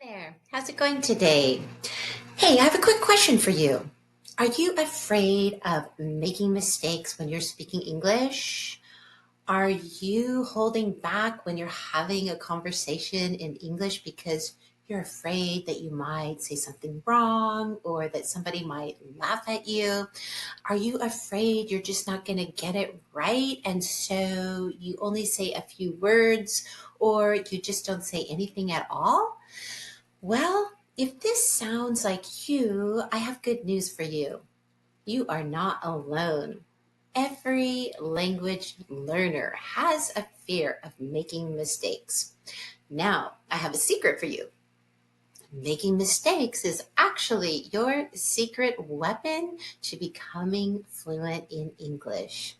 There. How's it going today? Hey, I have a quick question for you. Are you afraid of making mistakes when you're speaking English? Are you holding back when you're having a conversation in English because you're afraid that you might say something wrong or that somebody might laugh at you? Are you afraid you're just not going to get it right and so you only say a few words or you just don't say anything at all? Well, if this sounds like you, I have good news for you. You are not alone. Every language learner has a fear of making mistakes. Now, I have a secret for you. Making mistakes is actually your secret weapon to becoming fluent in English.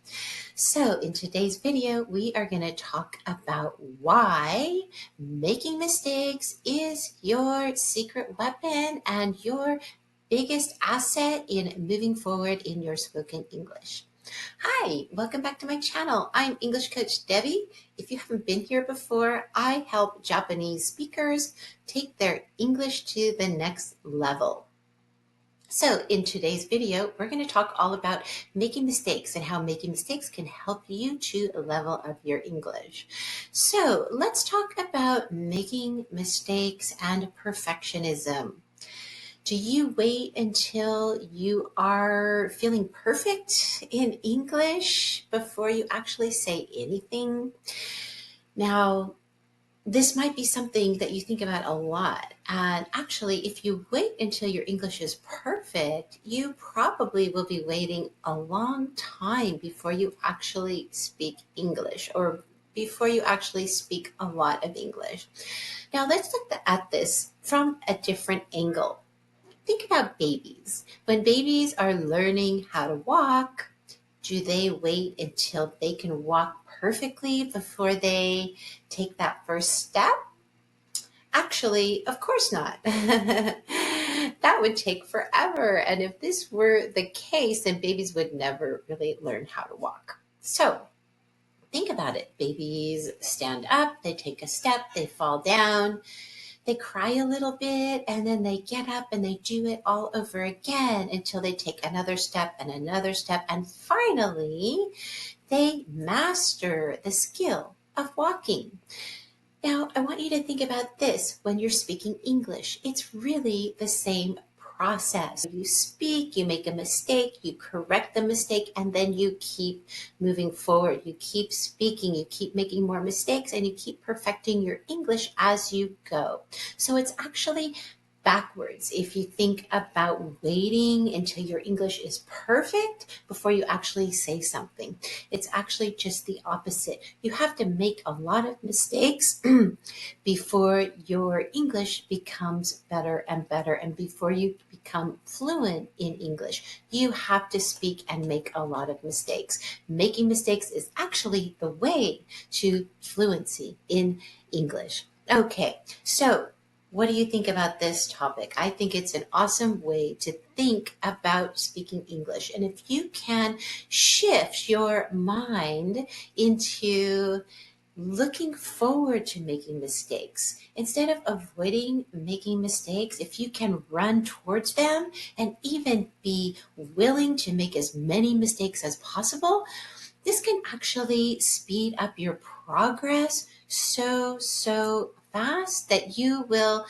So in today's video, we are going to talk about why making mistakes is your secret weapon and your biggest asset in moving forward in your spoken English. Hi, welcome back to my channel. I'm English Coach Debbie. If you haven't been here before, I help Japanese speakers take their English to the next level. So in today's video, we're going to talk all about making mistakes and how making mistakes can help you to level up your English. So let's talk about making mistakes and perfectionism. Do you wait until you are feeling perfect in English before you actually say anything? Now, this might be something that you think about a lot. And actually, if you wait until your English is perfect, you probably will be waiting a long time before you actually speak English or before you actually speak a lot of English. Now, let's look at this from a different angle. Think about babies. When babies are learning how to walk, do they wait until they can walk perfectly before they take that first step? Actually, of course not. That would take forever. And if this were the case, then babies would never really learn how to walk. So think about it. Babies stand up, they take a step, they fall down. They cry a little bit and then they get up and they do it all over again until they take another step and another step. And finally, they master the skill of walking. Now, I want you to think about this when you're speaking English. It's really the same process. You speak, you make a mistake, you correct the mistake, and then you keep moving forward. You keep speaking, you keep making more mistakes, and you keep perfecting your English as you go. So it's actually backwards if you think about waiting until your English is perfect before you actually say something. It's actually just the opposite. You have to make a lot of mistakes before your English becomes better and better, and before you become fluent in English, you have to speak and make a lot of mistakes. Making mistakes is actually the way to fluency in English. Okay, so what do you think about this topic? I think it's an awesome way to think about speaking English. And if you can shift your mind into looking forward to making mistakes, instead of avoiding making mistakes, if you can run towards them and even be willing to make as many mistakes as possible, this can actually speed up your progress so fast that you will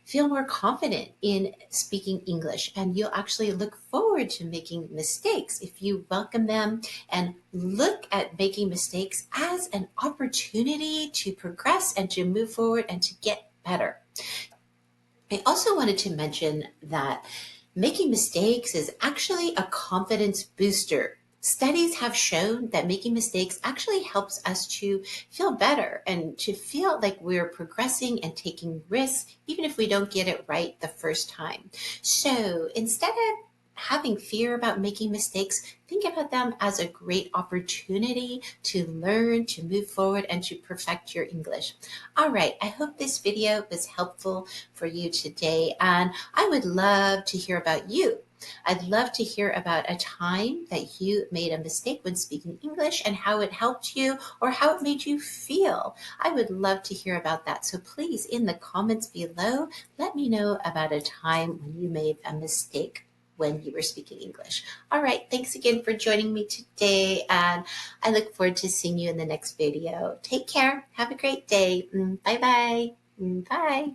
feel more confident in speaking English, and you'll actually look forward to making mistakes if you welcome them and look at making mistakes as an opportunity to progress and to move forward and to get better. I also wanted to mention that making mistakes is actually a confidence booster. Studies have shown that making mistakes actually helps us to feel better and to feel like we're progressing and taking risks, even if we don't get it right the first time. So instead of having fear about making mistakes, think about them as a great opportunity to learn, to move forward, and to perfect your English. All right, I hope this video was helpful for you today, and I would love to hear about you. I'd love to hear about a time that you made a mistake when speaking English and how it helped you or how it made you feel. I would love to hear about that. So please, in the comments below, let me know about a time when you made a mistake when you were speaking English. All right, thanks again for joining me today, and I look forward to seeing you in the next video. Take care. Have a great day. Bye-bye. Bye.